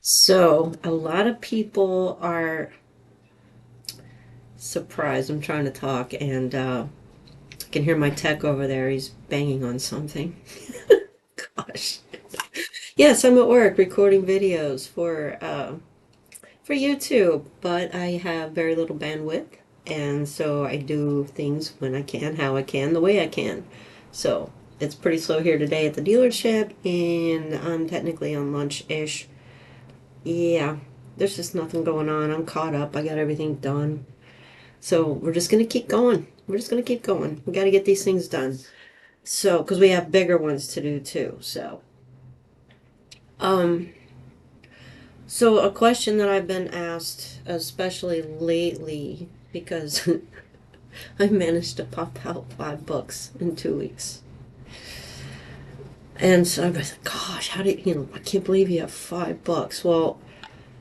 So, a lot of people are surprised. I'm trying to talk, and I can hear my tech over there. He's banging on something. Gosh. Yes, I'm at work recording videos for YouTube, but I have very little bandwidth, and so I do things when I can, how I can, the way I can. So, it's pretty slow here today at the dealership, and I'm technically on lunch-ish. Yeah, there's just nothing going on. I'm caught up. I got everything done. So we're just gonna keep going. We're just gonna keep going. We got to get these things done. So, because we have bigger ones to do too. Um, so a question that I've been asked, especially lately, because I managed to pop out 5 books in 2 weeks, and so I was like, "Gosh, how did I can't believe you have 5 books." Well,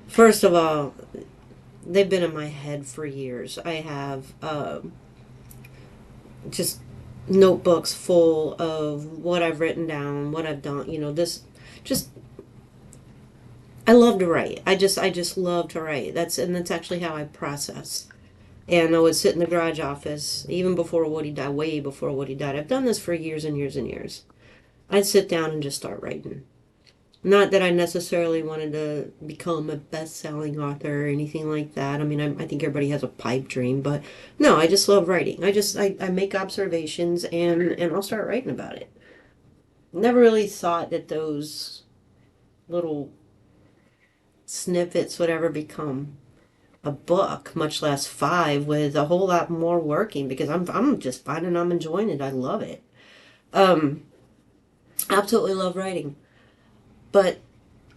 first of all, they've been in my head for years. I have just notebooks full of what I've written down, what I've done. This just I love to write. I just love to write. That's actually how I process. And I would sit in the garage office even before Woody died, way before Woody died. I've done this for years and years and years. I'd sit down and just start writing. Not that I necessarily wanted to become a best-selling author or anything like that. I mean, I think everybody has a pipe dream, but no, I just love writing. I make observations and I'll start writing about it. Never really thought that those little snippets would ever become a book, much less 5, with a whole lot more working because I'm just finding I'm enjoying it. I love it. Um, Absolutely love writing, but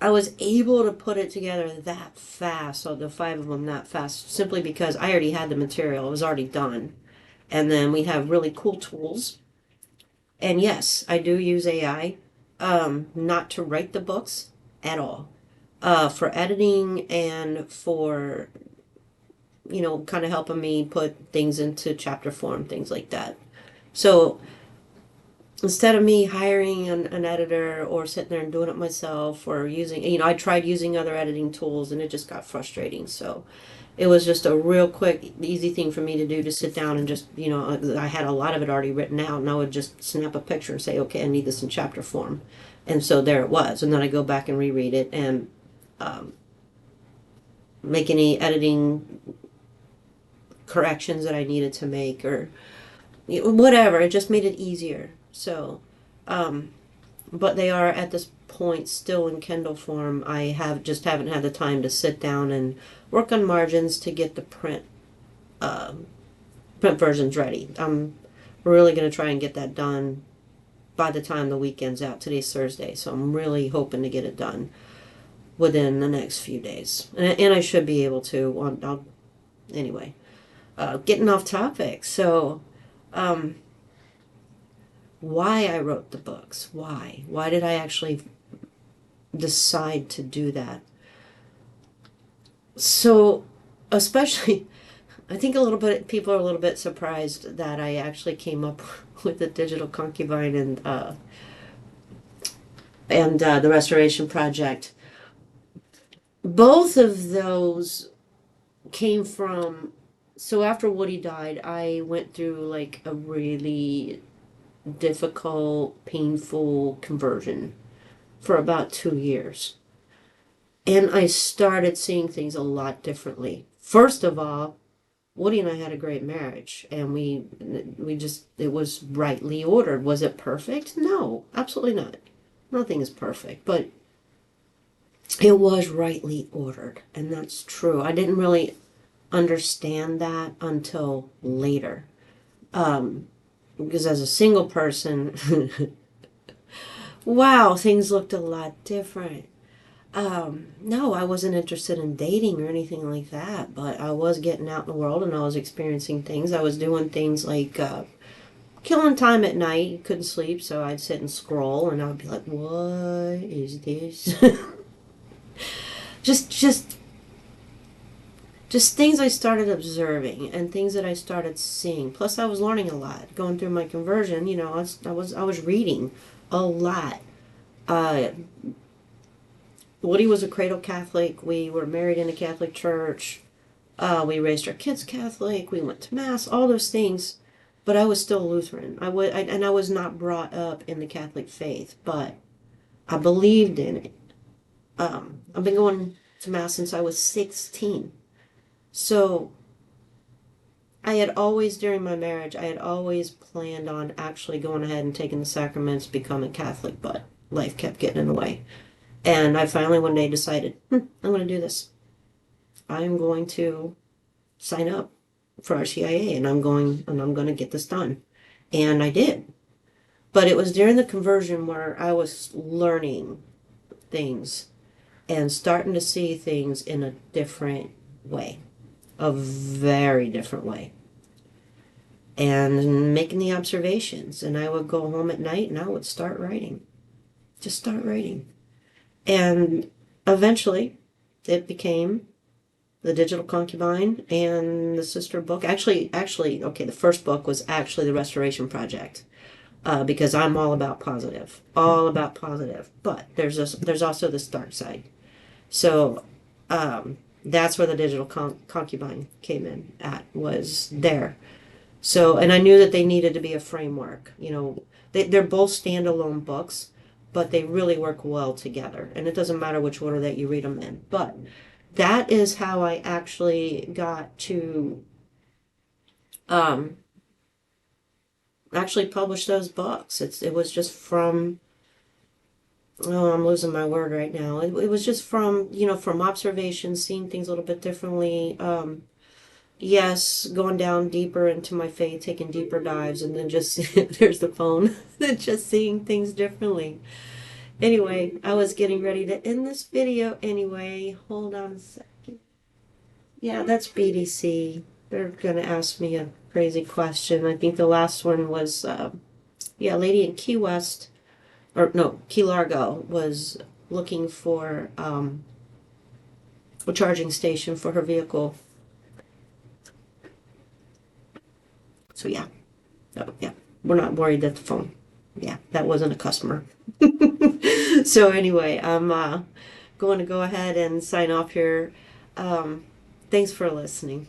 I was able to put it together that fast, so the 5 of them that fast, simply because I already had the material. It was already done. And then we have really cool tools. And yes, I do use AI, not to write the books at all, for editing and for, kind of helping me put things into chapter form, things like that. So instead of me hiring an editor or sitting there and doing it myself or using, I tried using other editing tools and it just got frustrating. So it was just a real quick, easy thing for me to do to sit down and just, I had a lot of it already written out and I would just snap a picture and say, okay, I need this in chapter form. And so there it was. And then I go back and reread it and um, make any editing corrections that I needed to make or whatever. It just made it easier. So, um, but they are at this point still in Kindle form. I haven't had the time to sit down and work on margins to get the um, print versions ready. I'm really going to try and get that done by the time the weekend's out. Today's Thursday, so I'm really hoping to get it done within the next few days, and I should be able to. Anyway, getting off topic. So, um, why I wrote the books? Why did I actually decide to do that? So, especially, I think a little bit people are a little bit surprised that I actually came up with the Digital Concubine and the Restoration Project. Both of those came from. So after Woody died, I went through like a really difficult, painful conversion for about 2 years. And I started seeing things a lot differently. First of all, Woody and I had a great marriage, and we just it was rightly ordered. Was it perfect? No, absolutely not. Nothing is perfect, but it was rightly ordered, and that's true. I didn't really understand that until later, because as a single person, wow, things looked a lot different. No, I wasn't interested in dating or anything like that, but I was getting out in the world and I was experiencing things. I was doing things like killing time at night. Couldn't sleep, so I'd sit and scroll and I would be like, what is this? just, just, just things I started observing and things that I started seeing. Plus, I was learning a lot going through my conversion. I was reading a lot. Uh, Woody was a cradle Catholic. We were married in a Catholic church. We raised our kids Catholic. We went to mass. All those things, but I was still Lutheran. And I was not brought up in the Catholic faith, but I believed in it. I've been going to mass since I was 16. So I had always, during my marriage, I had always planned on actually going ahead and taking the sacraments, becoming Catholic, but life kept getting in the way. And I finally one day decided, I'm going to do this. I'm going to sign up for RCIA, and I'm going to get this done. And I did. But it was during the conversion where I was learning things and starting to see things in a different way, a very different way, and making the observations. And I would go home at night and I would start writing, just start writing. And eventually it became The Digital Concubine and the sister book. Actually, okay, the first book was actually The Restoration Project. Because I'm all about positive, but there's also this dark side. So that's where The Digital Concubine came in at, was there. So, and I knew that they needed to be a framework. They're both standalone books, but they really work well together. And it doesn't matter which order that you read them in. But that is how I actually got to actually publish those books. It was just from, oh, I'm losing my word right now. It was just from observation, seeing things a little bit differently. Yes, going down deeper into my faith, taking deeper dives, and then just there's the phone, just seeing things differently. Anyway, I was getting ready to end this video anyway. Hold on a second. Yeah, that's BDC. They're gonna ask me a crazy question. I think the last one was, a lady in Key West, or no, Key Largo, was looking for a charging station for her vehicle. So yeah, we're not worried that the phone, that wasn't a customer. So anyway, I'm going to go ahead and sign off here. Thanks for listening.